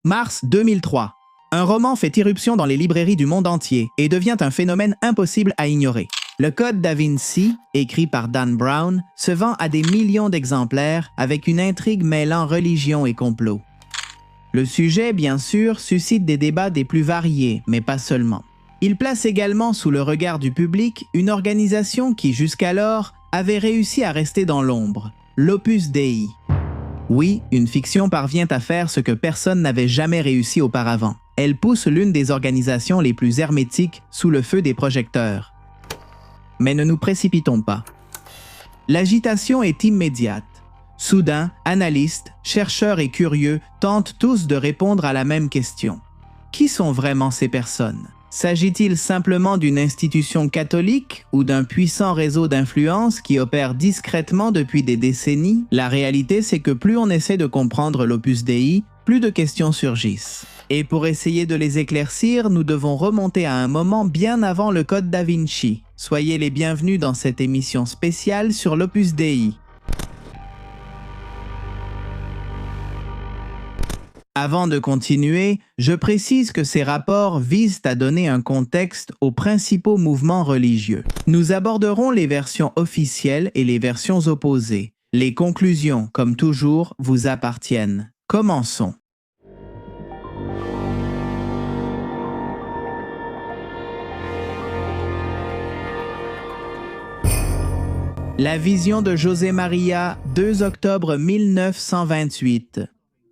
Mars 2003. Un roman fait irruption dans les librairies du monde entier et devient un phénomène impossible à ignorer. Le Code da Vinci, écrit par Dan Brown, se vend à des millions d'exemplaires avec une intrigue mêlant religion et complot. Le sujet, bien sûr, suscite des débats des plus variés, mais pas seulement. Il place également sous le regard du public une organisation qui, jusqu'alors, avait réussi à rester dans l'ombre, l'Opus Dei. Oui, une fiction parvient à faire ce que personne n'avait jamais réussi auparavant. Elle pousse l'une des organisations les plus hermétiques sous le feu des projecteurs. Mais ne nous précipitons pas. L'agitation est immédiate. Soudain, analystes, chercheurs et curieux tentent tous de répondre à la même question. Qui sont vraiment ces personnes? S'agit-il simplement d'une institution catholique ou d'un puissant réseau d'influence qui opère discrètement depuis des décennies? La réalité, c'est que plus on essaie de comprendre l'Opus Dei, plus de questions surgissent. Et pour essayer de les éclaircir, nous devons remonter à un moment bien avant le Code da Vinci. Soyez les bienvenus dans cette émission spéciale sur l'Opus Dei. Avant de continuer, je précise que ces rapports visent à donner un contexte aux principaux mouvements religieux. Nous aborderons les versions officielles et les versions opposées. Les conclusions, comme toujours, vous appartiennent. Commençons. La vision de José María, 2 octobre 1928.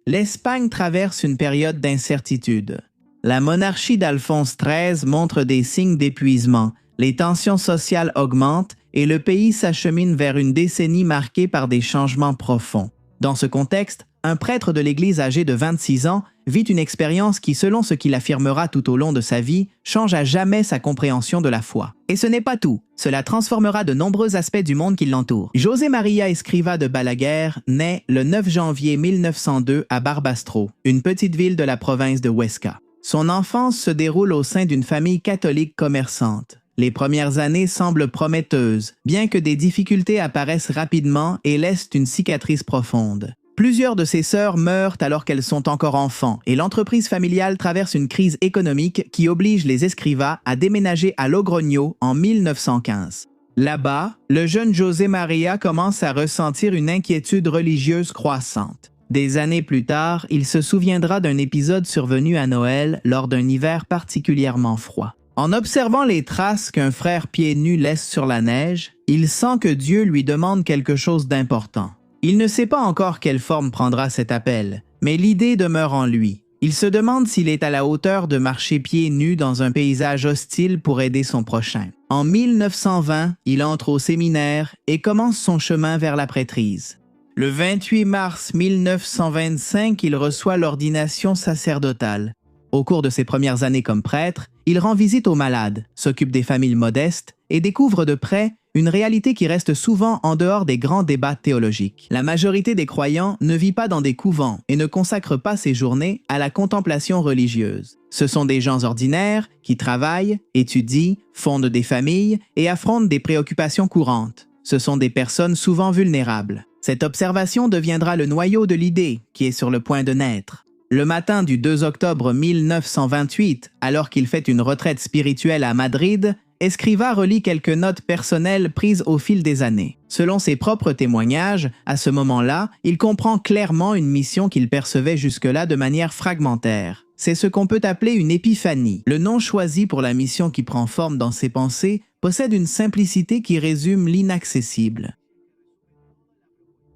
L'Espagne traverse une période d'incertitude. La monarchie d'Alphonse XIII montre des signes d'épuisement, les tensions sociales augmentent et le pays s'achemine vers une décennie marquée par des changements profonds. Dans ce contexte, un prêtre de l'Église âgé de 26 ans vit une expérience qui, selon ce qu'il affirmera tout au long de sa vie, change à jamais sa compréhension de la foi. Et ce n'est pas tout, cela transformera de nombreux aspects du monde qui l'entoure. José María Escrivá de Balaguer naît le 9 janvier 1902 à Barbastro, une petite ville de la province de Huesca. Son enfance se déroule au sein d'une famille catholique commerçante. Les premières années semblent prometteuses, bien que des difficultés apparaissent rapidement et laissent une cicatrice profonde. Plusieurs de ses sœurs meurent alors qu'elles sont encore enfants et l'entreprise familiale traverse une crise économique qui oblige les Escrivá à déménager à Logroño en 1915. Là-bas, le jeune José María commence à ressentir une inquiétude religieuse croissante. Des années plus tard, il se souviendra d'un épisode survenu à Noël lors d'un hiver particulièrement froid. En observant les traces qu'un frère pieds nus laisse sur la neige, il sent que Dieu lui demande quelque chose d'important. Il ne sait pas encore quelle forme prendra cet appel, mais l'idée demeure en lui. Il se demande s'il est à la hauteur de marcher pieds nus dans un paysage hostile pour aider son prochain. En 1920, il entre au séminaire et commence son chemin vers la prêtrise. Le 28 mars 1925, il reçoit l'ordination sacerdotale. Au cours de ses premières années comme prêtre, il rend visite aux malades, s'occupe des familles modestes et découvre de près une réalité qui reste souvent en dehors des grands débats théologiques. La majorité des croyants ne vit pas dans des couvents et ne consacre pas ses journées à la contemplation religieuse. Ce sont des gens ordinaires qui travaillent, étudient, fondent des familles et affrontent des préoccupations courantes. Ce sont des personnes souvent vulnérables. Cette observation deviendra le noyau de l'idée qui est sur le point de naître. Le matin du 2 octobre 1928, alors qu'il fait une retraite spirituelle à Madrid, Escrivá relit quelques notes personnelles prises au fil des années. Selon ses propres témoignages, à ce moment-là, il comprend clairement une mission qu'il percevait jusque-là de manière fragmentaire. C'est ce qu'on peut appeler une épiphanie. Le nom choisi pour la mission qui prend forme dans ses pensées possède une simplicité qui résume l'inaccessible.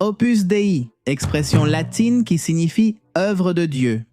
Opus Dei, expression latine qui signifie « œuvre de Dieu ».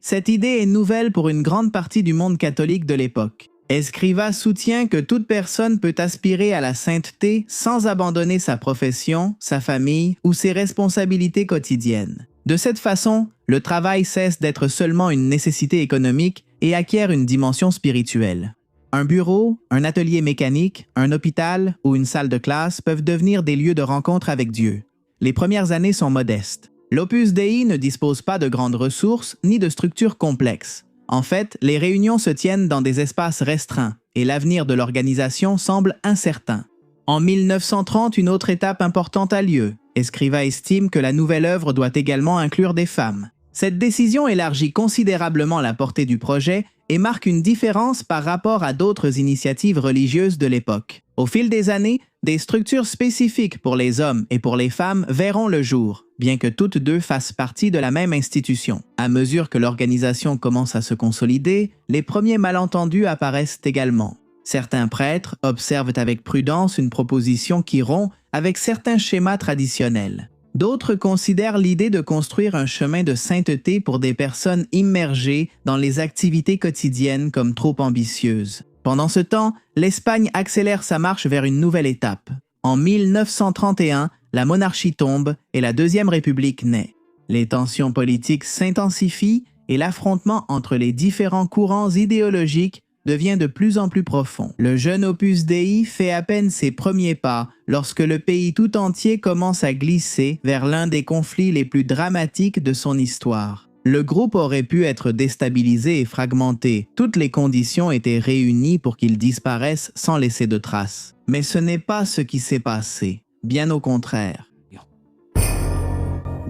Cette idée est nouvelle pour une grande partie du monde catholique de l'époque. Escrivá soutient que toute personne peut aspirer à la sainteté sans abandonner sa profession, sa famille ou ses responsabilités quotidiennes. De cette façon, le travail cesse d'être seulement une nécessité économique et acquiert une dimension spirituelle. Un bureau, un atelier mécanique, un hôpital ou une salle de classe peuvent devenir des lieux de rencontre avec Dieu. Les premières années sont modestes. L'Opus Dei ne dispose pas de grandes ressources ni de structures complexes. En fait, les réunions se tiennent dans des espaces restreints et l'avenir de l'organisation semble incertain. En 1930, une autre étape importante a lieu. Escrivá estime que la nouvelle œuvre doit également inclure des femmes. Cette décision élargit considérablement la portée du projet et marque une différence par rapport à d'autres initiatives religieuses de l'époque. Au fil des années, des structures spécifiques pour les hommes et pour les femmes verront le jour, bien que toutes deux fassent partie de la même institution. À mesure que l'organisation commence à se consolider, les premiers malentendus apparaissent également. Certains prêtres observent avec prudence une proposition qui rompt avec certains schémas traditionnels. D'autres considèrent l'idée de construire un chemin de sainteté pour des personnes immergées dans les activités quotidiennes comme trop ambitieuses. Pendant ce temps, l'Espagne accélère sa marche vers une nouvelle étape. En 1931, la monarchie tombe et la Deuxième République naît. Les tensions politiques s'intensifient et l'affrontement entre les différents courants idéologiques devient de plus en plus profond. Le jeune Opus Dei fait à peine ses premiers pas lorsque le pays tout entier commence à glisser vers l'un des conflits les plus dramatiques de son histoire. Le groupe aurait pu être déstabilisé et fragmenté. Toutes les conditions étaient réunies pour qu'il disparaisse sans laisser de traces. Mais ce n'est pas ce qui s'est passé. Bien au contraire.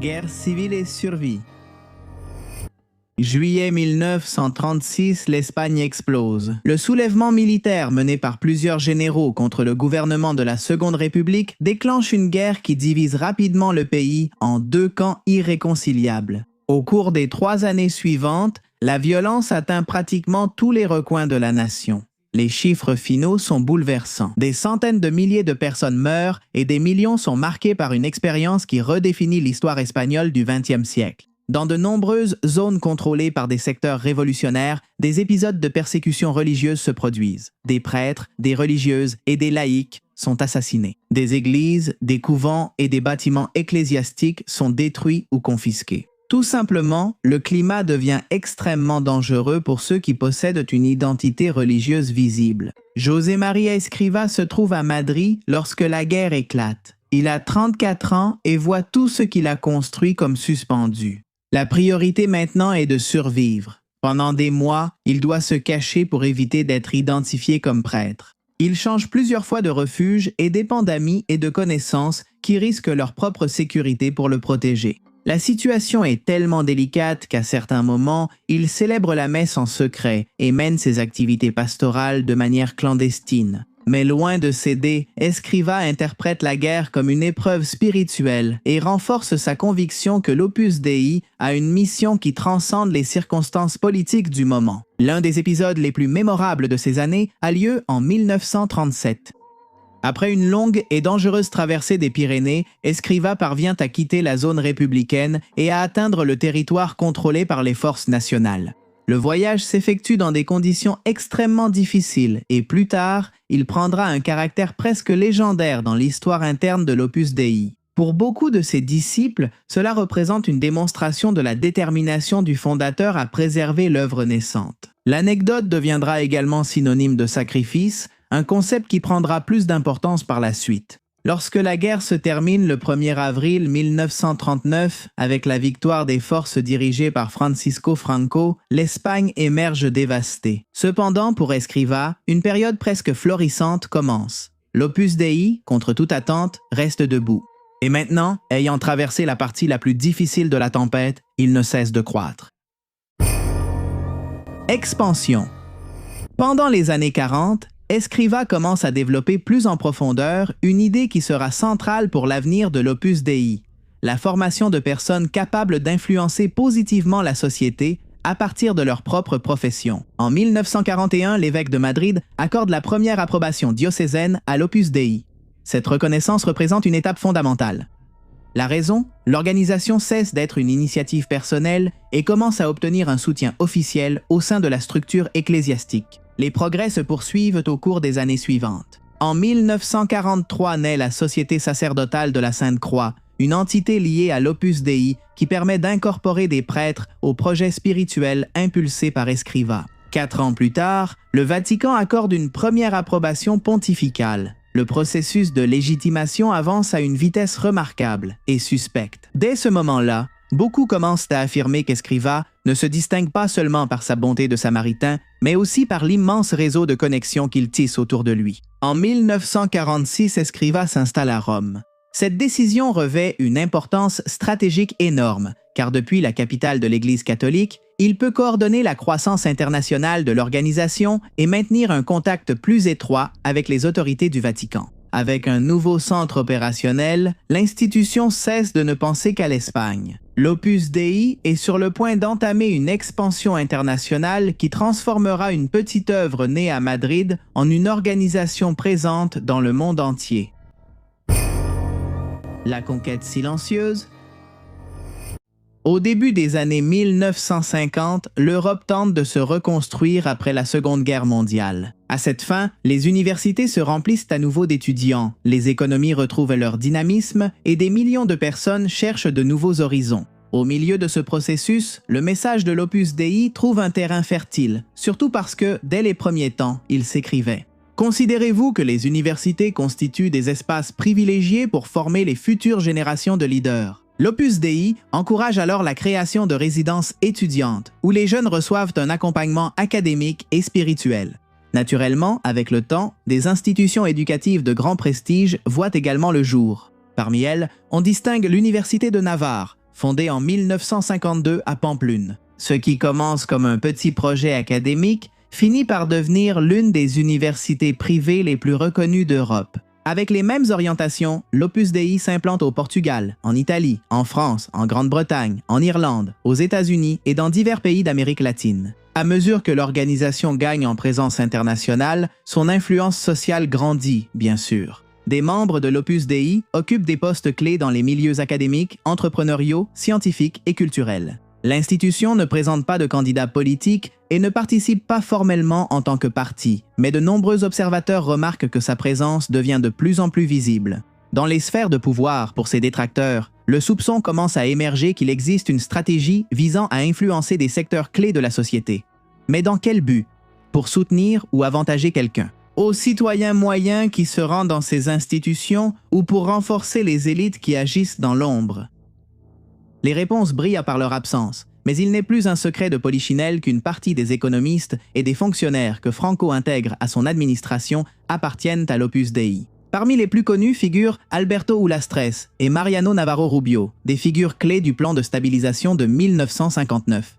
Guerre civile et survie. Juillet 1936, l'Espagne explose. Le soulèvement militaire mené par plusieurs généraux contre le gouvernement de la Seconde République déclenche une guerre qui divise rapidement le pays en deux camps irréconciliables. Au cours des 3 années suivantes, la violence atteint pratiquement tous les recoins de la nation. Les chiffres finaux sont bouleversants. Des centaines de milliers de personnes meurent et des millions sont marqués par une expérience qui redéfinit l'histoire espagnole du XXe siècle. Dans de nombreuses zones contrôlées par des secteurs révolutionnaires, des épisodes de persécution religieuse se produisent. Des prêtres, des religieuses et des laïcs sont assassinés. Des églises, des couvents et des bâtiments ecclésiastiques sont détruits ou confisqués. Tout simplement, le climat devient extrêmement dangereux pour ceux qui possèdent une identité religieuse visible. José María Escrivá se trouve à Madrid lorsque la guerre éclate. Il a 34 ans et voit tout ce qu'il a construit comme suspendu. La priorité maintenant est de survivre. Pendant des mois, il doit se cacher pour éviter d'être identifié comme prêtre. Il change plusieurs fois de refuge et dépend d'amis et de connaissances qui risquent leur propre sécurité pour le protéger. La situation est tellement délicate qu'à certains moments, il célèbre la messe en secret et mène ses activités pastorales de manière clandestine. Mais loin de céder, Escrivá interprète la guerre comme une épreuve spirituelle et renforce sa conviction que l'Opus Dei a une mission qui transcende les circonstances politiques du moment. L'un des épisodes les plus mémorables de ces années a lieu en 1937. Après une longue et dangereuse traversée des Pyrénées, Escrivá parvient à quitter la zone républicaine et à atteindre le territoire contrôlé par les forces nationales. Le voyage s'effectue dans des conditions extrêmement difficiles et plus tard, il prendra un caractère presque légendaire dans l'histoire interne de l'Opus Dei. Pour beaucoup de ses disciples, cela représente une démonstration de la détermination du fondateur à préserver l'œuvre naissante. L'anecdote deviendra également synonyme de sacrifice, un concept qui prendra plus d'importance par la suite. Lorsque la guerre se termine le 1er avril 1939 avec la victoire des forces dirigées par Francisco Franco, l'Espagne émerge dévastée. Cependant, pour Escrivá, une période presque florissante commence. L'Opus Dei, contre toute attente, reste debout. Et maintenant, ayant traversé la partie la plus difficile de la tempête, il ne cesse de croître. Expansion. Pendant les années 40, Escrivá commence à développer plus en profondeur une idée qui sera centrale pour l'avenir de l'Opus Dei, la formation de personnes capables d'influencer positivement la société à partir de leur propre profession. En 1941, l'évêque de Madrid accorde la première approbation diocésaine à l'Opus Dei. Cette reconnaissance représente une étape fondamentale. La raison? L'organisation cesse d'être une initiative personnelle et commence à obtenir un soutien officiel au sein de la structure ecclésiastique. Les progrès se poursuivent au cours des années suivantes. En 1943 naît la Société sacerdotale de la Sainte-Croix, une entité liée à l'Opus Dei qui permet d'incorporer des prêtres au projet spirituel impulsé par Escrivá. 4 ans plus tard, le Vatican accorde une première approbation pontificale. Le processus de légitimation avance à une vitesse remarquable et suspecte. Dès ce moment-là, beaucoup commencent à affirmer qu'Escrivá ne se distingue pas seulement par sa bonté de samaritain, mais aussi par l'immense réseau de connexions qu'il tisse autour de lui. En 1946, Escrivá s'installe à Rome. Cette décision revêt une importance stratégique énorme, car depuis la capitale de l'Église catholique, il peut coordonner la croissance internationale de l'organisation et maintenir un contact plus étroit avec les autorités du Vatican. Avec un nouveau centre opérationnel, l'institution cesse de ne penser qu'à l'Espagne. L'Opus Dei est sur le point d'entamer une expansion internationale qui transformera une petite œuvre née à Madrid en une organisation présente dans le monde entier. La conquête silencieuse. Au début des années 1950, l'Europe tente de se reconstruire après la Seconde Guerre mondiale. À cette fin, les universités se remplissent à nouveau d'étudiants, les économies retrouvent leur dynamisme et des millions de personnes cherchent de nouveaux horizons. Au milieu de ce processus, le message de l'Opus Dei trouve un terrain fertile, surtout parce que, dès les premiers temps, il s'écrivait. Considérez-vous que les universités constituent des espaces privilégiés pour former les futures générations de leaders? L'Opus Dei encourage alors la création de résidences étudiantes où les jeunes reçoivent un accompagnement académique et spirituel. Naturellement, avec le temps, des institutions éducatives de grand prestige voient également le jour. Parmi elles, on distingue l'Université de Navarre, fondée en 1952 à Pampelune. Ce qui commence comme un petit projet académique finit par devenir l'une des universités privées les plus reconnues d'Europe. Avec les mêmes orientations, l'Opus Dei s'implante au Portugal, en Italie, en France, en Grande-Bretagne, en Irlande, aux États-Unis et dans divers pays d'Amérique latine. À mesure que l'organisation gagne en présence internationale, son influence sociale grandit, bien sûr. Des membres de l'Opus Dei occupent des postes clés dans les milieux académiques, entrepreneuriaux, scientifiques et culturels. L'institution ne présente pas de candidats politiques et ne participe pas formellement en tant que parti, mais de nombreux observateurs remarquent que sa présence devient de plus en plus visible. Dans les sphères de pouvoir pour ses détracteurs, le soupçon commence à émerger qu'il existe une stratégie visant à influencer des secteurs clés de la société. Mais dans quel but? Pour soutenir ou avantager quelqu'un? Aux citoyens moyens qui se rendent dans ces institutions ou pour renforcer les élites qui agissent dans l'ombre? Les réponses brillent par leur absence, mais il n'est plus un secret de polichinelle qu'une partie des économistes et des fonctionnaires que Franco intègre à son administration appartiennent à l'Opus Dei. Parmi les plus connus figurent Alberto Ullastres et Mariano Navarro Rubio, des figures clés du plan de stabilisation de 1959.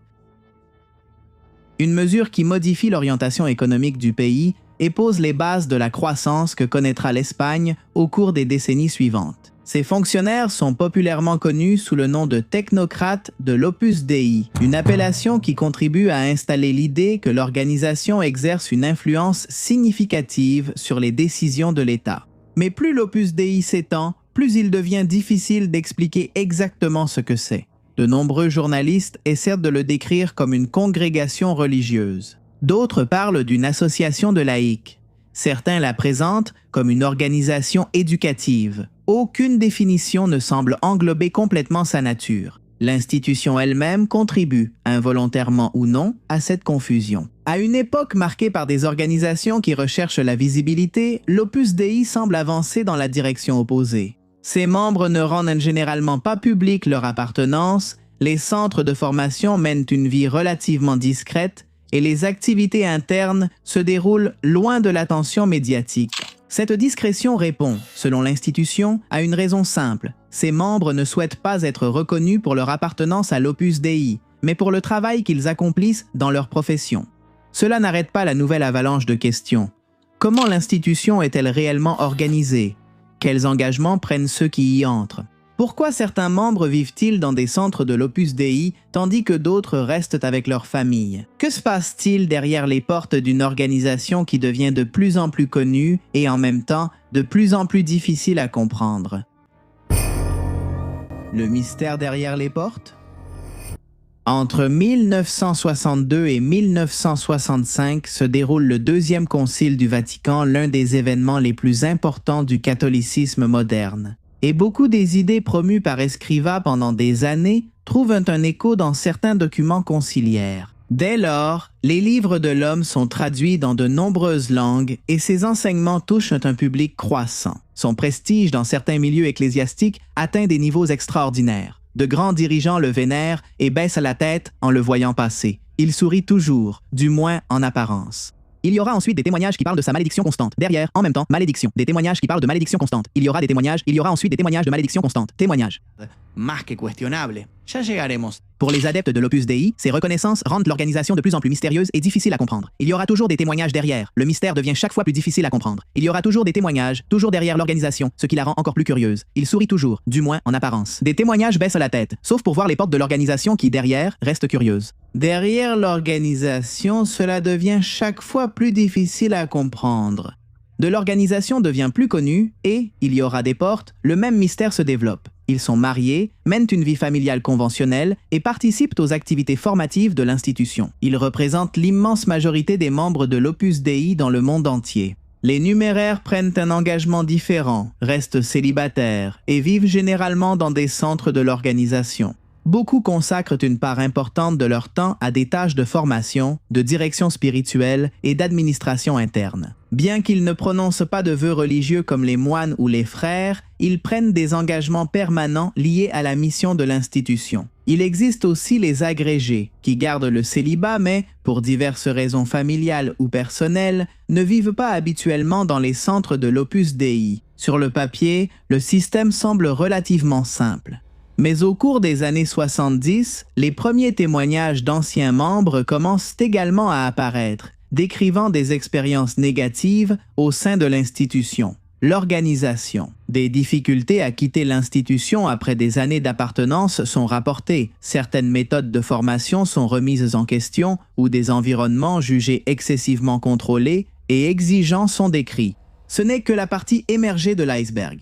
Une mesure qui modifie l'orientation économique du pays et pose les bases de la croissance que connaîtra l'Espagne au cours des décennies suivantes. Ces fonctionnaires sont populairement connus sous le nom de technocrates de l'Opus Dei, une appellation qui contribue à installer l'idée que l'organisation exerce une influence significative sur les décisions de l'État. Mais plus l'Opus Dei s'étend, plus il devient difficile d'expliquer exactement ce que c'est. De nombreux journalistes essaient de le décrire comme une congrégation religieuse. D'autres parlent d'une association de laïcs. Certains la présentent comme une organisation éducative. Aucune définition ne semble englober complètement sa nature. L'institution elle-même contribue, involontairement ou non, à cette confusion. À une époque marquée par des organisations qui recherchent la visibilité, l'Opus Dei semble avancer dans la direction opposée. Ses membres ne rendent généralement pas publique leur appartenance, les centres de formation mènent une vie relativement discrète et les activités internes se déroulent loin de l'attention médiatique. Cette discrétion répond, selon l'institution, à une raison simple. Ses membres ne souhaitent pas être reconnus pour leur appartenance à l'Opus Dei, mais pour le travail qu'ils accomplissent dans leur profession. Cela n'arrête pas la nouvelle avalanche de questions. Comment l'institution est-elle réellement organisée? Quels engagements prennent ceux qui y entrent? Pourquoi certains membres vivent-ils dans des centres de l'Opus Dei tandis que d'autres restent avec leur famille? Que se passe-t-il derrière les portes d'une organisation qui devient de plus en plus connue et en même temps de plus en plus difficile à comprendre? Le mystère derrière les portes? Entre 1962 et 1965 se déroule le Deuxième Concile du Vatican, l'un des événements les plus importants du catholicisme moderne. Et beaucoup des idées promues par Escrivá pendant des années trouvent un écho dans certains documents conciliaires. Dès lors, les livres de l'homme sont traduits dans de nombreuses langues et ses enseignements touchent un public croissant. Son prestige dans certains milieux ecclésiastiques atteint des niveaux extraordinaires. De grands dirigeants le vénèrent et baissent la tête en le voyant passer. Il sourit toujours, du moins en apparence. Il y aura ensuite des témoignages qui parlent de sa malédiction constante. Derrière, en même temps, malédiction. Des témoignages qui parlent de malédiction constante. Il y aura des témoignages, il y aura ensuite des témoignages de malédiction constante. Témoignages. Más que cuestionable. Ya llegaremos. Pour les adeptes de l'Opus Dei, ces reconnaissances rendent l'organisation de plus en plus mystérieuse et difficile à comprendre. Il y aura toujours des témoignages derrière. Le mystère devient chaque fois plus difficile à comprendre. Il y aura toujours des témoignages, toujours derrière l'organisation, ce qui la rend encore plus curieuse. Il sourit toujours, du moins en apparence. Des témoignages baissent la tête, sauf pour voir les portes de l'organisation qui, derrière, restent curieuses. Derrière l'organisation, cela devient chaque fois plus difficile à comprendre. De l'organisation devient plus connue et, il y aura des portes, le même mystère se développe. Ils sont mariés, mènent une vie familiale conventionnelle et participent aux activités formatives de l'institution. Ils représentent l'immense majorité des membres de l'Opus Dei dans le monde entier. Les numéraires prennent un engagement différent, restent célibataires et vivent généralement dans des centres de l'organisation. Beaucoup consacrent une part importante de leur temps à des tâches de formation, de direction spirituelle et d'administration interne. Bien qu'ils ne prononcent pas de vœux religieux comme les moines ou les frères, ils prennent des engagements permanents liés à la mission de l'institution. Il existe aussi les agrégés, qui gardent le célibat mais, pour diverses raisons familiales ou personnelles, ne vivent pas habituellement dans les centres de l'Opus Dei. Sur le papier, le système semble relativement simple. Mais au cours des années 70, les premiers témoignages d'anciens membres commencent également à apparaître, décrivant des expériences négatives au sein de l'institution. L'organisation. Des difficultés à quitter l'institution après des années d'appartenance sont rapportées. Certaines méthodes de formation sont remises en question ou des environnements jugés excessivement contrôlés et exigeants sont décrits. Ce n'est que la partie émergée de l'iceberg.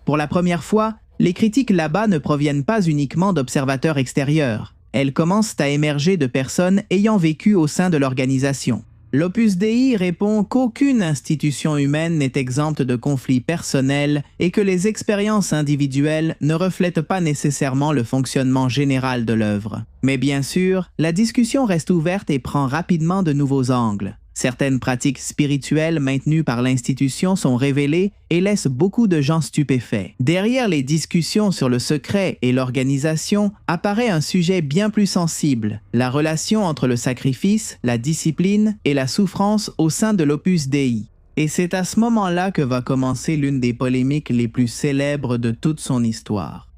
Pour la première fois, les critiques là-bas ne proviennent pas uniquement d'observateurs extérieurs. Elles commencent à émerger de personnes ayant vécu au sein de l'organisation. L'Opus Dei répond qu'aucune institution humaine n'est exempte de conflits personnels et que les expériences individuelles ne reflètent pas nécessairement le fonctionnement général de l'œuvre. Mais bien sûr, la discussion reste ouverte et prend rapidement de nouveaux angles. Certaines pratiques spirituelles maintenues par l'institution sont révélées et laissent beaucoup de gens stupéfaits. Derrière les discussions sur le secret et l'organisation apparaît un sujet bien plus sensible, la relation entre le sacrifice, la discipline et la souffrance au sein de l'Opus Dei. Et c'est à ce moment-là que va commencer l'une des polémiques les plus célèbres de toute son histoire.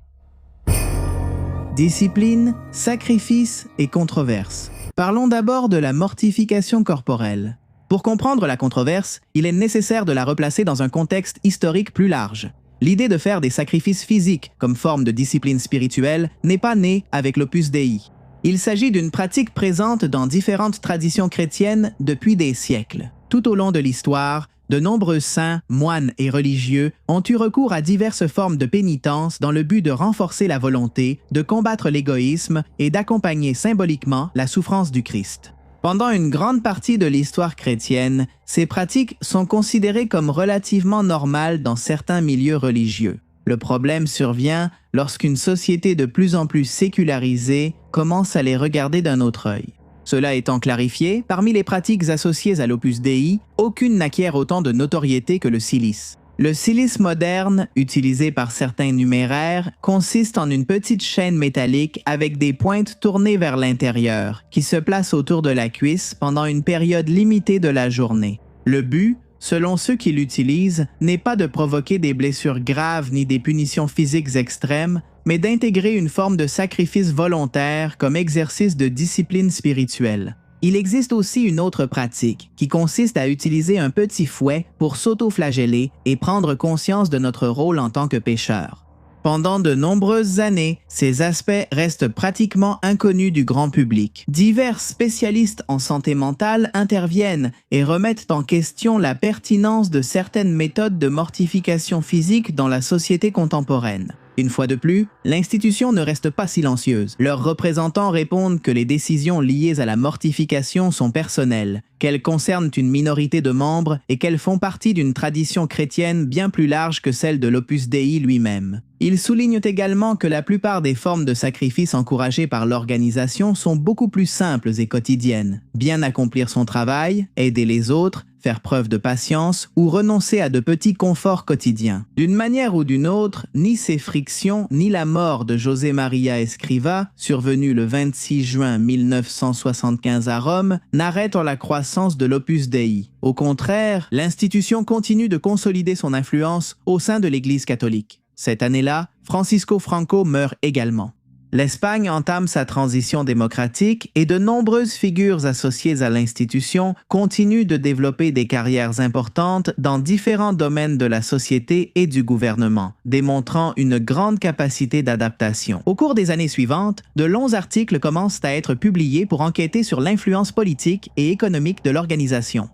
Discipline, sacrifice et controverse. Parlons d'abord de la mortification corporelle. Pour comprendre la controverse, il est nécessaire de la replacer dans un contexte historique plus large. L'idée de faire des sacrifices physiques comme forme de discipline spirituelle n'est pas née avec l'Opus Dei. Il s'agit d'une pratique présente dans différentes traditions chrétiennes depuis des siècles. Tout au long de l'histoire, de nombreux saints, moines et religieux ont eu recours à diverses formes de pénitence dans le but de renforcer la volonté, de combattre l'égoïsme et d'accompagner symboliquement la souffrance du Christ. Pendant une grande partie de l'histoire chrétienne, ces pratiques sont considérées comme relativement normales dans certains milieux religieux. Le problème survient lorsqu'une société de plus en plus sécularisée commence à les regarder d'un autre œil. Cela étant clarifié, parmi les pratiques associées à l'Opus Dei, aucune n'acquiert autant de notoriété que le cilice. Le cilice moderne, utilisé par certains numéraires, consiste en une petite chaîne métallique avec des pointes tournées vers l'intérieur, qui se place autour de la cuisse pendant une période limitée de la journée. Le but, selon ceux qui l'utilisent, n'est pas de provoquer des blessures graves ni des punitions physiques extrêmes, mais d'intégrer une forme de sacrifice volontaire comme exercice de discipline spirituelle. Il existe aussi une autre pratique, qui consiste à utiliser un petit fouet pour s'auto-flageller et prendre conscience de notre rôle en tant que pécheur. Pendant de nombreuses années, ces aspects restent pratiquement inconnus du grand public. Divers spécialistes en santé mentale interviennent et remettent en question la pertinence de certaines méthodes de mortification physique dans la société contemporaine. Une fois de plus, l'institution ne reste pas silencieuse. Leurs représentants répondent que les décisions liées à la mortification sont personnelles, qu'elles concernent une minorité de membres et qu'elles font partie d'une tradition chrétienne bien plus large que celle de l'Opus Dei lui-même. Ils soulignent également que la plupart des formes de sacrifice encouragées par l'organisation sont beaucoup plus simples et quotidiennes. Bien accomplir son travail, aider les autres, faire preuve de patience ou renoncer à de petits conforts quotidiens. D'une manière ou d'une autre, ni ces frictions ni la mort de José María Escrivá, survenue le 26 juin 1975 à Rome, n'arrêtent la croissance de l'Opus Dei. Au contraire, l'institution continue de consolider son influence au sein de l'Église catholique. Cette année-là, Francisco Franco meurt également. L'Espagne entame sa transition démocratique et de nombreuses figures associées à l'institution continuent de développer des carrières importantes dans différents domaines de la société et du gouvernement, démontrant une grande capacité d'adaptation. Au cours des années suivantes, de longs articles commencent à être publiés pour enquêter sur l'influence politique et économique de l'organisation.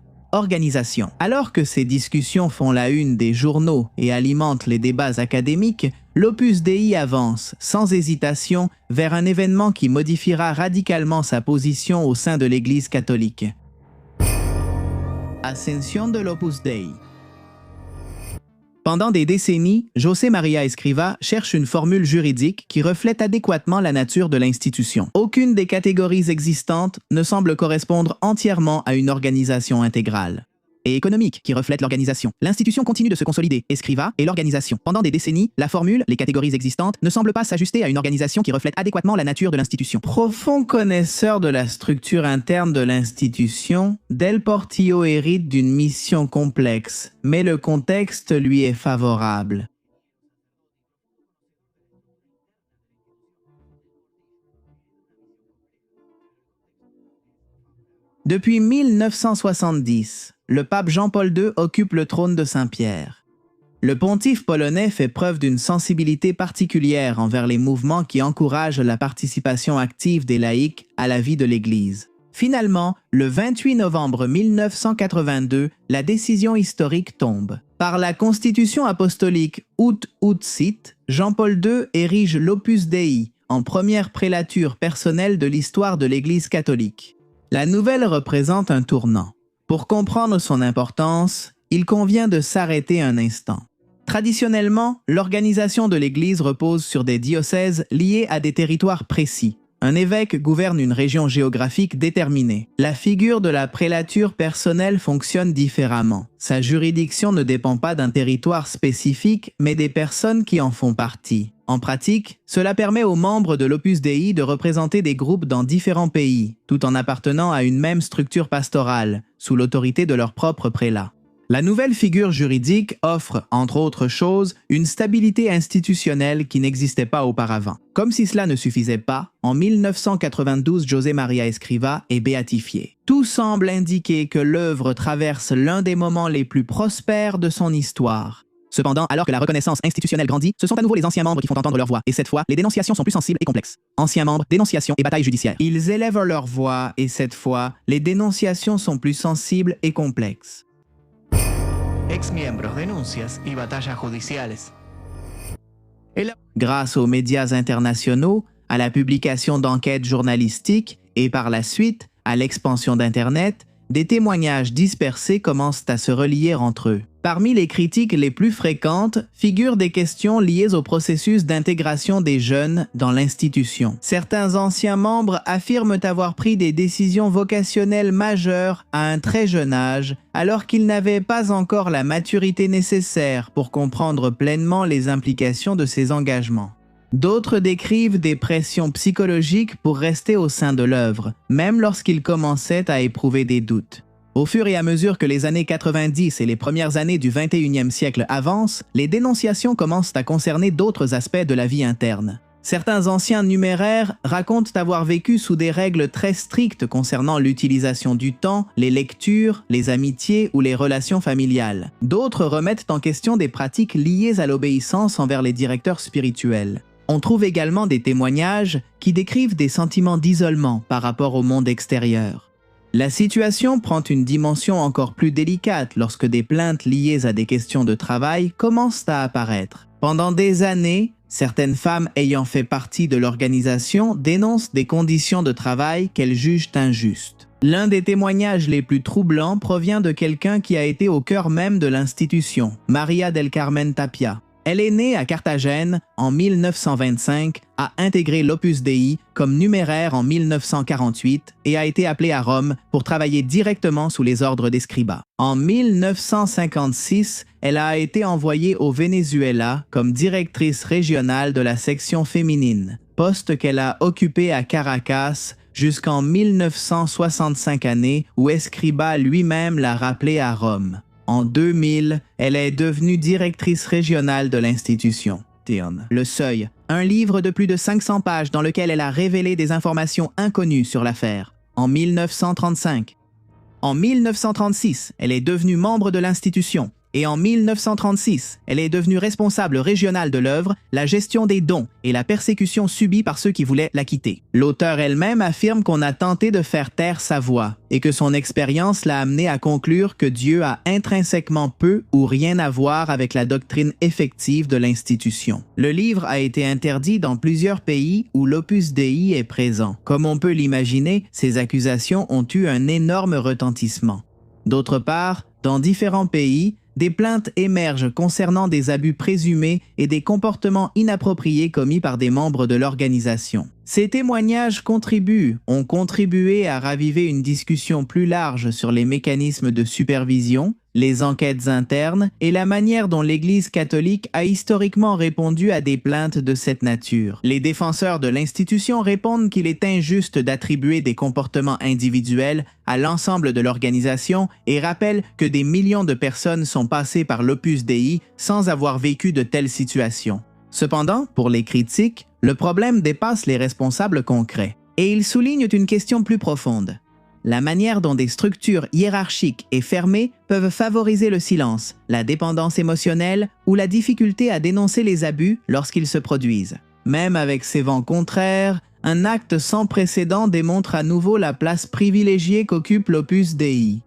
Alors que ces discussions font la une des journaux et alimentent les débats académiques, l'Opus Dei avance, sans hésitation, vers un événement qui modifiera radicalement sa position au sein de l'Église catholique. Ascension de l'Opus Dei. Pendant des décennies, José María Escrivá cherche une formule juridique qui reflète adéquatement la nature de l'institution. Aucune des catégories existantes ne semble correspondre entièrement à une organisation intégrale et économique qui reflète l'organisation. L'institution continue de se consolider, Escrivá et l'organisation. Pendant des décennies, la formule, les catégories existantes, ne semble pas s'ajuster à une organisation qui reflète adéquatement la nature de l'institution. Profond connaisseur de la structure interne de l'institution, Del Portillo hérite d'une mission complexe, mais le contexte lui est favorable. Depuis 1970, le pape Jean-Paul II occupe le trône de Saint-Pierre. Le pontife polonais fait preuve d'une sensibilité particulière envers les mouvements qui encouragent la participation active des laïcs à la vie de l'Église. Finalement, le 28 novembre 1982, la décision historique tombe. Par la constitution apostolique Ut Sit, Jean-Paul II érige l'Opus Dei en première prélature personnelle de l'histoire de l'Église catholique. La nouvelle représente un tournant. Pour comprendre son importance, il convient de s'arrêter un instant. Traditionnellement, l'organisation de l'Église repose sur des diocèses liés à des territoires précis. Un évêque gouverne une région géographique déterminée. La figure de la prélature personnelle fonctionne différemment. Sa juridiction ne dépend pas d'un territoire spécifique, mais des personnes qui en font partie. En pratique, cela permet aux membres de l'Opus Dei de représenter des groupes dans différents pays, tout en appartenant à une même structure pastorale, sous l'autorité de leur propre prélat. La nouvelle figure juridique offre, entre autres choses, une stabilité institutionnelle qui n'existait pas auparavant. Comme si cela ne suffisait pas, en 1992, José María Escrivá est béatifié. Tout semble indiquer que l'œuvre traverse l'un des moments les plus prospères de son histoire. Cependant, alors que la reconnaissance institutionnelle grandit, ce sont à nouveau les anciens membres qui font entendre leur voix, et cette fois, les dénonciations sont plus sensibles et complexes. Anciens membres, dénonciations et batailles judiciaires. Ils élèvent leur voix, et cette fois, les dénonciations sont plus sensibles et complexes. Ex-miembros, denuncias y batallas judiciales. Grâce aux médias internationaux, à la publication d'enquêtes journalistiques et par la suite à l'expansion d'Internet, des témoignages dispersés commencent à se relier entre eux. Parmi les critiques les plus fréquentes figurent des questions liées au processus d'intégration des jeunes dans l'institution. Certains anciens membres affirment avoir pris des décisions vocationnelles majeures à un très jeune âge, alors qu'ils n'avaient pas encore la maturité nécessaire pour comprendre pleinement les implications de ces engagements. D'autres décrivent des pressions psychologiques pour rester au sein de l'œuvre, même lorsqu'ils commençaient à éprouver des doutes. Au fur et à mesure que les années 90 et les premières années du 21e siècle avancent, les dénonciations commencent à concerner d'autres aspects de la vie interne. Certains anciens numéraires racontent avoir vécu sous des règles très strictes concernant l'utilisation du temps, les lectures, les amitiés ou les relations familiales. D'autres remettent en question des pratiques liées à l'obéissance envers les directeurs spirituels. On trouve également des témoignages qui décrivent des sentiments d'isolement par rapport au monde extérieur. La situation prend une dimension encore plus délicate lorsque des plaintes liées à des questions de travail commencent à apparaître. Pendant des années, certaines femmes ayant fait partie de l'organisation dénoncent des conditions de travail qu'elles jugent injustes. L'un des témoignages les plus troublants provient de quelqu'un qui a été au cœur même de l'institution, María del Carmen Tapia. Elle est née à Carthagène en 1925, a intégré l'Opus Dei comme numéraire en 1948 et a été appelée à Rome pour travailler directement sous les ordres des scribas. En 1956, elle a été envoyée au Venezuela comme directrice régionale de la section féminine, poste qu'elle a occupé à Caracas jusqu'en 1965 année où Escribá lui-même l'a rappelée à Rome. En 2000, elle est devenue directrice régionale de l'institution. Le Seuil, un livre de plus de 500 pages dans lequel elle a révélé des informations inconnues sur l'affaire. En 1935. En 1936, elle est devenue membre de l'institution. Et en 1936, elle est devenue responsable régionale de l'œuvre, la gestion des dons et la persécution subie par ceux qui voulaient la quitter. L'auteur elle-même affirme qu'on a tenté de faire taire sa voix et que son expérience l'a amenée à conclure que Dieu a intrinsèquement peu ou rien à voir avec la doctrine effective de l'institution. Le livre a été interdit dans plusieurs pays où l'Opus Dei est présent. Comme on peut l'imaginer, ces accusations ont eu un énorme retentissement. D'autre part, dans différents pays, des plaintes émergent concernant des abus présumés et des comportements inappropriés commis par des membres de l'organisation. Ces témoignages ont contribué à raviver une discussion plus large sur les mécanismes de supervision, les enquêtes internes et la manière dont l'Église catholique a historiquement répondu à des plaintes de cette nature. Les défenseurs de l'institution répondent qu'il est injuste d'attribuer des comportements individuels à l'ensemble de l'organisation et rappellent que des millions de personnes sont passées par l'Opus Dei sans avoir vécu de telles situations. Cependant, pour les critiques, le problème dépasse les responsables concrets et ils soulignent une question plus profonde. La manière dont des structures hiérarchiques et fermées peuvent favoriser le silence, la dépendance émotionnelle ou la difficulté à dénoncer les abus lorsqu'ils se produisent. Même avec ces vents contraires, un acte sans précédent démontre à nouveau la place privilégiée qu'occupe l'Opus Dei.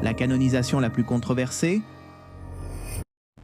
La canonisation la plus controversée?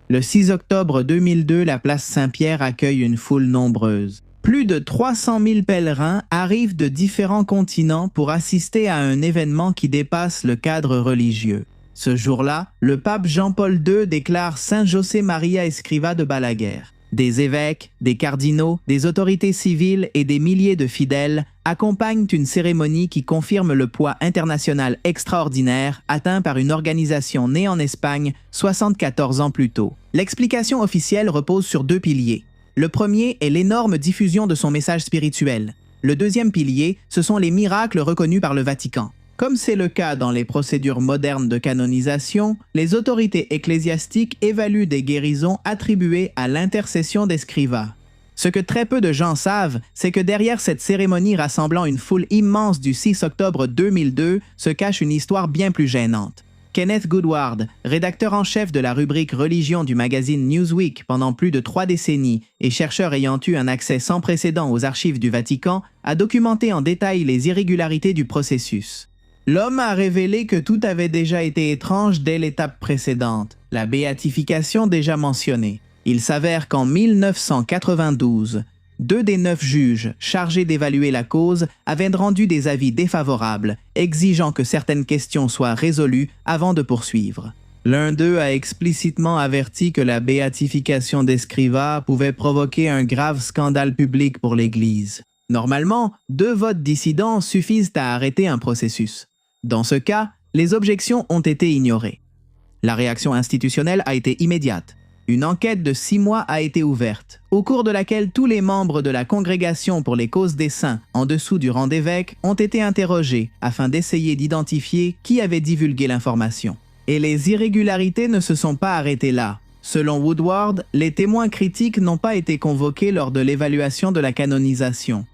Le 6 octobre 2002, la place Saint-Pierre accueille une foule nombreuse. Plus de 300 000 pèlerins arrivent de différents continents pour assister à un événement qui dépasse le cadre religieux. Ce jour-là, le pape Jean-Paul II déclare Saint José María Escrivá de Balaguer. Des évêques, des cardinaux, des autorités civiles et des milliers de fidèles accompagnent une cérémonie qui confirme le poids international extraordinaire atteint par une organisation née en Espagne 74 ans plus tôt. L'explication officielle repose sur deux piliers. Le premier est l'énorme diffusion de son message spirituel. Le deuxième pilier, ce sont les miracles reconnus par le Vatican. Comme c'est le cas dans les procédures modernes de canonisation, les autorités ecclésiastiques évaluent des guérisons attribuées à l'intercession d'Escrivá. Ce que très peu de gens savent, c'est que derrière cette cérémonie rassemblant une foule immense du 6 octobre 2002 se cache une histoire bien plus gênante. Kenneth Goodward, rédacteur en chef de la rubrique Religion du magazine Newsweek pendant plus de 3 décennies et chercheur ayant eu un accès sans précédent aux archives du Vatican, a documenté en détail les irrégularités du processus. L'homme a révélé que tout avait déjà été étrange dès l'étape précédente, la béatification déjà mentionnée. Il s'avère qu'en 1992, 2 des 9 juges chargés d'évaluer la cause avaient rendu des avis défavorables, exigeant que certaines questions soient résolues avant de poursuivre. L'un d'eux a explicitement averti que la béatification d'Escrivá pouvait provoquer un grave scandale public pour l'Église. Normalement, 2 votes dissidents suffisent à arrêter un processus. Dans ce cas, les objections ont été ignorées. La réaction institutionnelle a été immédiate. Une enquête de 6 mois a été ouverte, au cours de laquelle tous les membres de la Congrégation pour les causes des saints, en dessous du rang d'évêque, ont été interrogés afin d'essayer d'identifier qui avait divulgué l'information. Et les irrégularités ne se sont pas arrêtées là. Selon Woodward, les témoins critiques n'ont pas été convoqués lors de l'évaluation de la canonisation.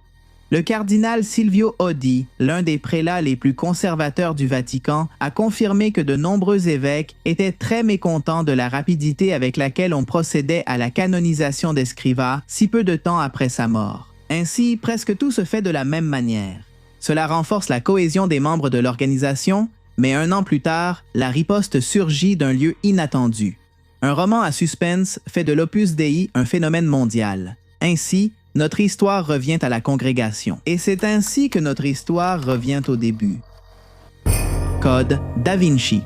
Le cardinal Silvio Oddi, l'un des prélats les plus conservateurs du Vatican, a confirmé que de nombreux évêques étaient très mécontents de la rapidité avec laquelle on procédait à la canonisation d'Escrivá si peu de temps après sa mort. Ainsi, presque tout se fait de la même manière. Cela renforce la cohésion des membres de l'organisation, mais 1 an plus tard, la riposte surgit d'un lieu inattendu. Un roman à suspense fait de l'Opus Dei un phénomène mondial. Ainsi, notre histoire revient à la congrégation. Et c'est ainsi que notre histoire revient au début. Code Da Vinci.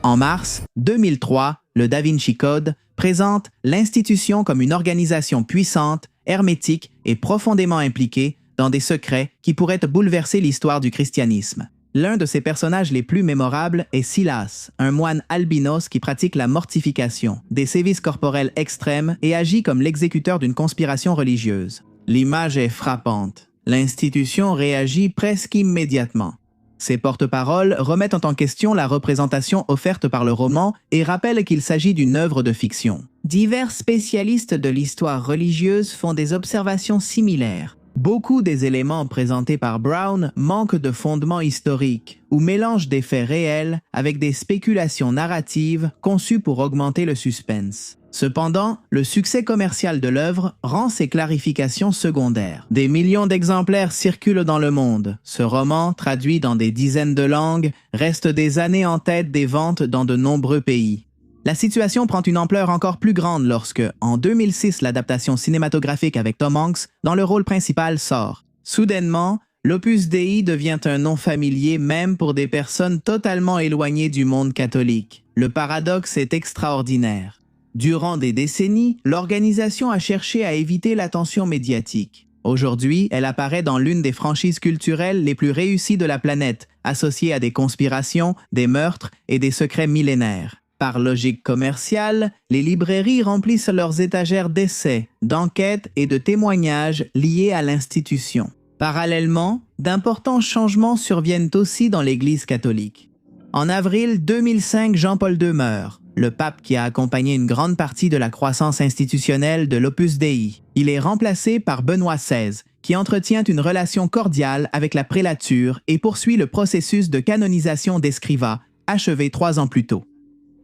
En mars 2003, le Da Vinci Code, présente l'institution comme une organisation puissante, hermétique et profondément impliquée dans des secrets qui pourraient bouleverser l'histoire du christianisme. L'un de ses personnages les plus mémorables est Silas, un moine albinos qui pratique la mortification, des sévices corporels extrêmes et agit comme l'exécuteur d'une conspiration religieuse. L'image est frappante. L'institution réagit presque immédiatement. Ses porte-paroles remettent en question la représentation offerte par le roman et rappellent qu'il s'agit d'une œuvre de fiction. Divers spécialistes de l'histoire religieuse font des observations similaires. Beaucoup des éléments présentés par Brown manquent de fondement historique ou mélangent des faits réels avec des spéculations narratives conçues pour augmenter le suspense. Cependant, le succès commercial de l'œuvre rend ces clarifications secondaires. Des millions d'exemplaires circulent dans le monde. Ce roman, traduit dans des dizaines de langues, reste des années en tête des ventes dans de nombreux pays. La situation prend une ampleur encore plus grande lorsque, en 2006, l'adaptation cinématographique avec Tom Hanks dans le rôle principal sort. Soudainement, l'Opus Dei devient un nom familier même pour des personnes totalement éloignées du monde catholique. Le paradoxe est extraordinaire. Durant des décennies, l'organisation a cherché à éviter l'attention médiatique. Aujourd'hui, elle apparaît dans l'une des franchises culturelles les plus réussies de la planète, associée à des conspirations, des meurtres et des secrets millénaires. Par logique commerciale, les librairies remplissent leurs étagères d'essais, d'enquêtes et de témoignages liés à l'institution. Parallèlement, d'importants changements surviennent aussi dans l'Église catholique. En avril 2005, Jean-Paul II meurt, le pape qui a accompagné une grande partie de la croissance institutionnelle de l'Opus Dei. Il est remplacé par Benoît XVI, qui entretient une relation cordiale avec la prélature et poursuit le processus de canonisation d'Escrivá, achevé 3 ans plus tôt.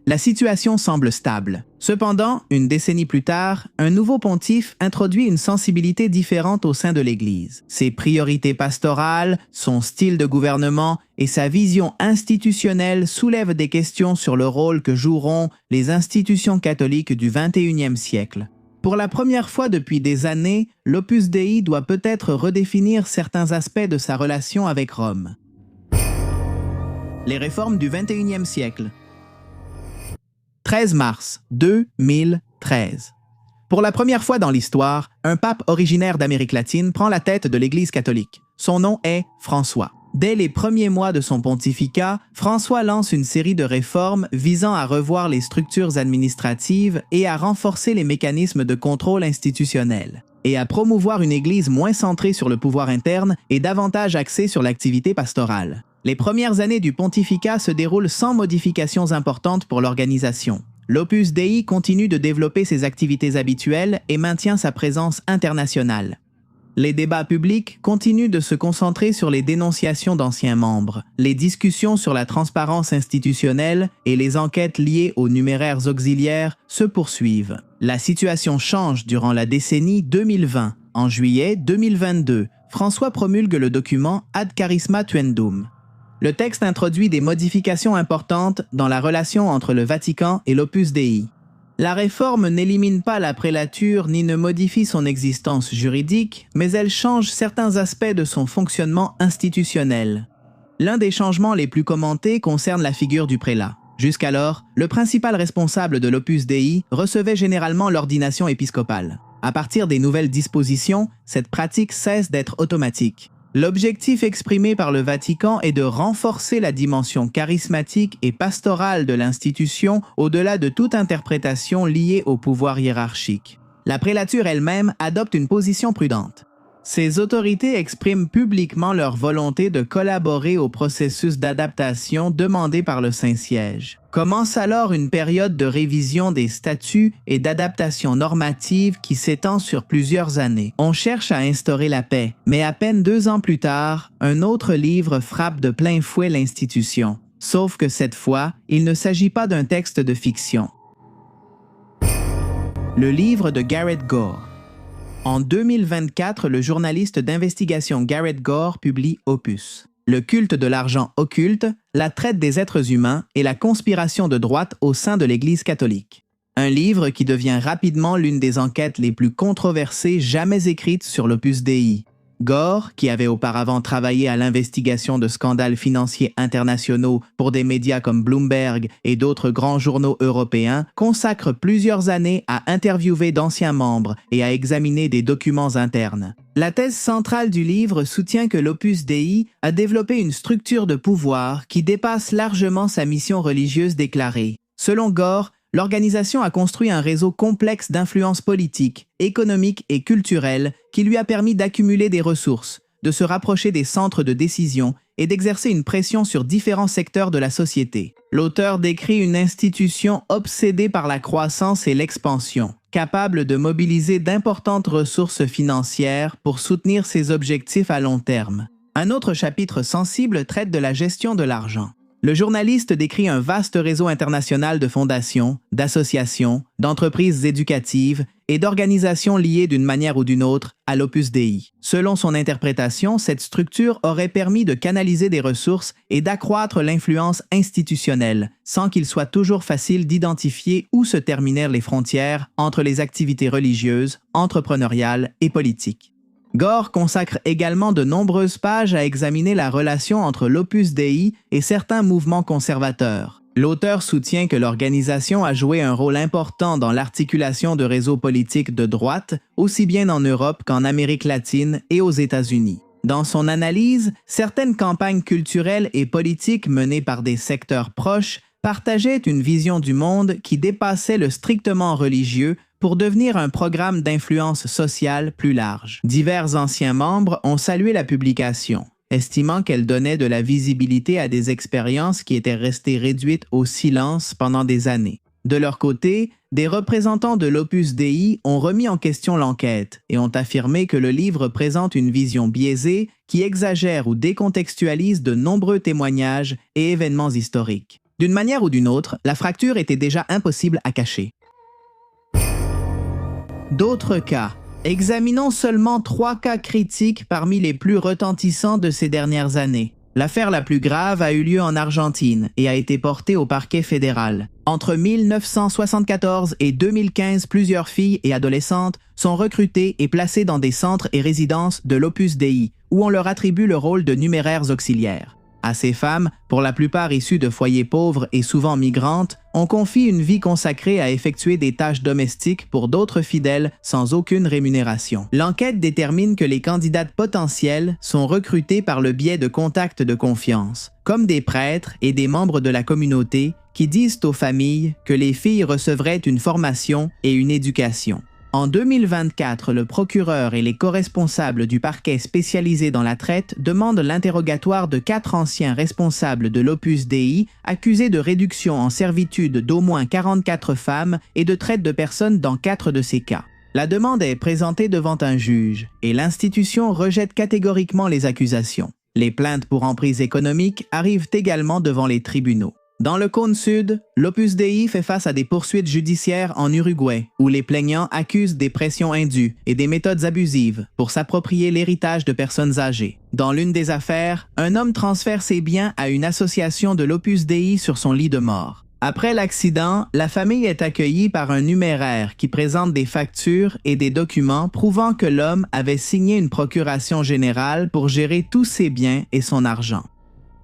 La situation semble stable. Cependant, une décennie plus tard, un nouveau pontife introduit une sensibilité différente au sein de l'Église. Ses priorités pastorales, son style de gouvernement et sa vision institutionnelle soulèvent des questions sur le rôle que joueront les institutions catholiques du XXIe siècle. Pour la première fois depuis des années, l'Opus Dei doit peut-être redéfinir certains aspects de sa relation avec Rome. Les réformes du XXIe siècle. 13 mars 2013. Pour la première fois dans l'histoire, un pape originaire d'Amérique latine prend la tête de l'Église catholique. Son nom est François. Dès les premiers mois de son pontificat, François lance une série de réformes visant à revoir les structures administratives et à renforcer les mécanismes de contrôle institutionnel, et à promouvoir une Église moins centrée sur le pouvoir interne et davantage axée sur l'activité pastorale. Les premières années du pontificat se déroulent sans modifications importantes pour l'organisation. L'Opus Dei continue de développer ses activités habituelles et maintient sa présence internationale. Les débats publics continuent de se concentrer sur les dénonciations d'anciens membres, les discussions sur la transparence institutionnelle et les enquêtes liées aux numéraires auxiliaires se poursuivent. La situation change durant la décennie 2020. En juillet 2022, François promulgue le document Ad Charisma Tuendum. Le texte introduit des modifications importantes dans la relation entre le Vatican et l'Opus Dei. La réforme n'élimine pas la prélature ni ne modifie son existence juridique, mais elle change certains aspects de son fonctionnement institutionnel. L'un des changements les plus commentés concerne la figure du prélat. Jusqu'alors, le principal responsable de l'Opus Dei recevait généralement l'ordination épiscopale. À partir des nouvelles dispositions, cette pratique cesse d'être automatique. L'objectif exprimé par le Vatican est de renforcer la dimension charismatique et pastorale de l'institution au-delà de toute interprétation liée au pouvoir hiérarchique. La prélature elle-même adopte une position prudente. Ces autorités expriment publiquement leur volonté de collaborer au processus d'adaptation demandé par le Saint-Siège. Commence alors une période de révision des statuts et d'adaptation normative qui s'étend sur plusieurs années. On cherche à instaurer la paix, mais à peine 2 ans plus tard, un autre livre frappe de plein fouet l'institution. Sauf que cette fois, il ne s'agit pas d'un texte de fiction. Le livre de Garrett Gore. En 2024, le journaliste d'investigation Garrett Gore publie Opus. Le culte de l'argent occulte, la traite des êtres humains et la conspiration de droite au sein de l'Église catholique. Un livre qui devient rapidement l'une des enquêtes les plus controversées jamais écrites sur l'Opus Dei. Gore, qui avait auparavant travaillé à l'investigation de scandales financiers internationaux pour des médias comme Bloomberg et d'autres grands journaux européens, consacre plusieurs années à interviewer d'anciens membres et à examiner des documents internes. La thèse centrale du livre soutient que l'Opus Dei a développé une structure de pouvoir qui dépasse largement sa mission religieuse déclarée. Selon Gore, l'organisation a construit un réseau complexe d'influences politiques, économiques et culturelles qui lui a permis d'accumuler des ressources, de se rapprocher des centres de décision et d'exercer une pression sur différents secteurs de la société. L'auteur décrit une institution obsédée par la croissance et l'expansion, capable de mobiliser d'importantes ressources financières pour soutenir ses objectifs à long terme. Un autre chapitre sensible traite de la gestion de l'argent. Le journaliste décrit un vaste réseau international de fondations, d'associations, d'entreprises éducatives et d'organisations liées d'une manière ou d'une autre à l'Opus Dei. Selon son interprétation, cette structure aurait permis de canaliser des ressources et d'accroître l'influence institutionnelle, sans qu'il soit toujours facile d'identifier où se terminèrent les frontières entre les activités religieuses, entrepreneuriales et politiques. Gore consacre également de nombreuses pages à examiner la relation entre l'Opus Dei et certains mouvements conservateurs. L'auteur soutient que l'organisation a joué un rôle important dans l'articulation de réseaux politiques de droite, aussi bien en Europe qu'en Amérique latine et aux États-Unis. Dans son analyse, certaines campagnes culturelles et politiques menées par des secteurs proches partageaient une vision du monde qui dépassait le strictement religieux pour devenir un programme d'influence sociale plus large. Divers anciens membres ont salué la publication, estimant qu'elle donnait de la visibilité à des expériences qui étaient restées réduites au silence pendant des années. De leur côté, des représentants de l'Opus Dei ont remis en question l'enquête et ont affirmé que le livre présente une vision biaisée qui exagère ou décontextualise de nombreux témoignages et événements historiques. D'une manière ou d'une autre, la fracture était déjà impossible à cacher. D'autres cas. Examinons seulement 3 cas critiques parmi les plus retentissants de ces dernières années. L'affaire la plus grave a eu lieu en Argentine et a été portée au parquet fédéral. Entre 1974 et 2015, plusieurs filles et adolescentes sont recrutées et placées dans des centres et résidences de l'Opus Dei, où on leur attribue le rôle de numéraires auxiliaires. À ces femmes, pour la plupart issues de foyers pauvres et souvent migrantes, on confie une vie consacrée à effectuer des tâches domestiques pour d'autres fidèles sans aucune rémunération. L'enquête détermine que les candidates potentielles sont recrutées par le biais de contacts de confiance, comme des prêtres et des membres de la communauté qui disent aux familles que les filles recevraient une formation et une éducation. En 2024, le procureur et les corresponsables du parquet spécialisé dans la traite demandent l'interrogatoire de 4 anciens responsables de l'Opus Dei accusés de réduction en servitude d'au moins 44 femmes et de traite de personnes dans 4 de ces cas. La demande est présentée devant un juge et l'institution rejette catégoriquement les accusations. Les plaintes pour emprise économique arrivent également devant les tribunaux. Dans le cône sud, l'Opus Dei fait face à des poursuites judiciaires en Uruguay, où les plaignants accusent des pressions indues et des méthodes abusives pour s'approprier l'héritage de personnes âgées. Dans l'une des affaires, un homme transfère ses biens à une association de l'Opus Dei sur son lit de mort. Après l'accident, la famille est accueillie par un numéraire qui présente des factures et des documents prouvant que l'homme avait signé une procuration générale pour gérer tous ses biens et son argent.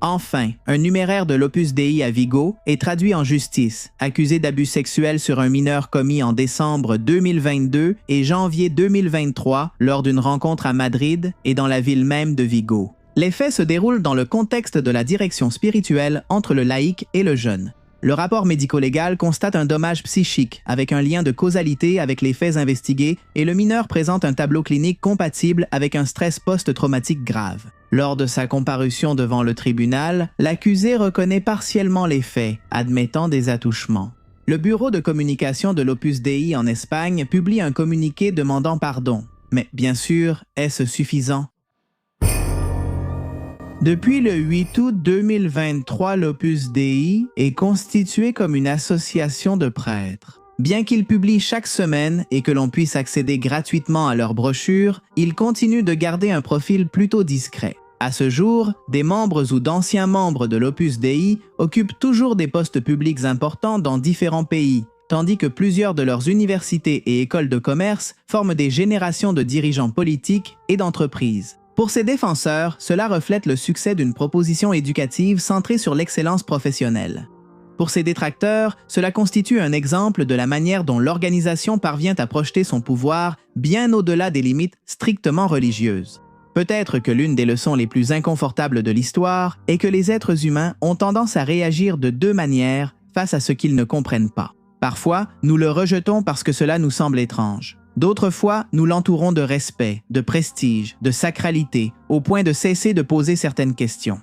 Enfin, un numéraire de l'Opus Dei à Vigo est traduit en justice, accusé d'abus sexuels sur un mineur commis en décembre 2022 et janvier 2023 lors d'une rencontre à Madrid et dans la ville même de Vigo. Les faits se déroulent dans le contexte de la direction spirituelle entre le laïc et le jeune. Le rapport médico-légal constate un dommage psychique avec un lien de causalité avec les faits investigués et le mineur présente un tableau clinique compatible avec un stress post-traumatique grave. Lors de sa comparution devant le tribunal, l'accusé reconnaît partiellement les faits, admettant des attouchements. Le bureau de communication de l'Opus Dei en Espagne publie un communiqué demandant pardon. Mais bien sûr, est-ce suffisant? Depuis le 8 août 2023, l'Opus Dei est constitué comme une association de prêtres. Bien qu'ils publient chaque semaine et que l'on puisse accéder gratuitement à leurs brochures, ils continuent de garder un profil plutôt discret. À ce jour, des membres ou d'anciens membres de l'Opus Dei occupent toujours des postes publics importants dans différents pays, tandis que plusieurs de leurs universités et écoles de commerce forment des générations de dirigeants politiques et d'entreprises. Pour ses défenseurs, cela reflète le succès d'une proposition éducative centrée sur l'excellence professionnelle. Pour ses détracteurs, cela constitue un exemple de la manière dont l'organisation parvient à projeter son pouvoir bien au-delà des limites strictement religieuses. Peut-être que l'une des leçons les plus inconfortables de l'histoire est que les êtres humains ont tendance à réagir de deux manières face à ce qu'ils ne comprennent pas. Parfois, nous le rejetons parce que cela nous semble étrange. D'autres fois, nous l'entourons de respect, de prestige, de sacralité, au point de cesser de poser certaines questions.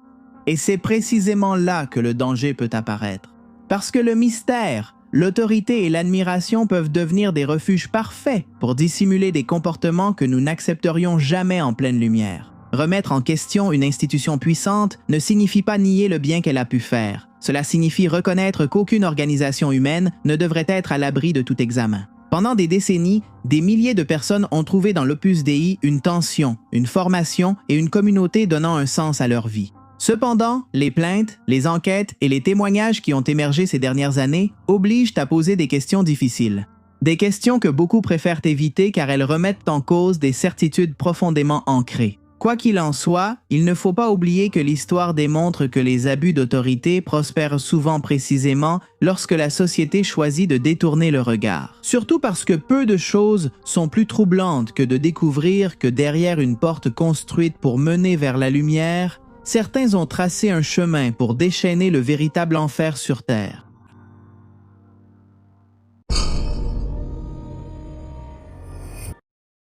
Et c'est précisément là que le danger peut apparaître. Parce que le mystère, l'autorité et l'admiration peuvent devenir des refuges parfaits pour dissimuler des comportements que nous n'accepterions jamais en pleine lumière. Remettre en question une institution puissante ne signifie pas nier le bien qu'elle a pu faire. Cela signifie reconnaître qu'aucune organisation humaine ne devrait être à l'abri de tout examen. Pendant des décennies, des milliers de personnes ont trouvé dans l'Opus Dei une tension, une formation et une communauté donnant un sens à leur vie. Cependant, les plaintes, les enquêtes et les témoignages qui ont émergé ces dernières années obligent à poser des questions difficiles. Des questions que beaucoup préfèrent éviter car elles remettent en cause des certitudes profondément ancrées. Quoi qu'il en soit, il ne faut pas oublier que l'histoire démontre que les abus d'autorité prospèrent souvent précisément lorsque la société choisit de détourner le regard. Surtout parce que peu de choses sont plus troublantes que de découvrir que derrière une porte construite pour mener vers la lumière, certains ont tracé un chemin pour déchaîner le véritable enfer sur Terre.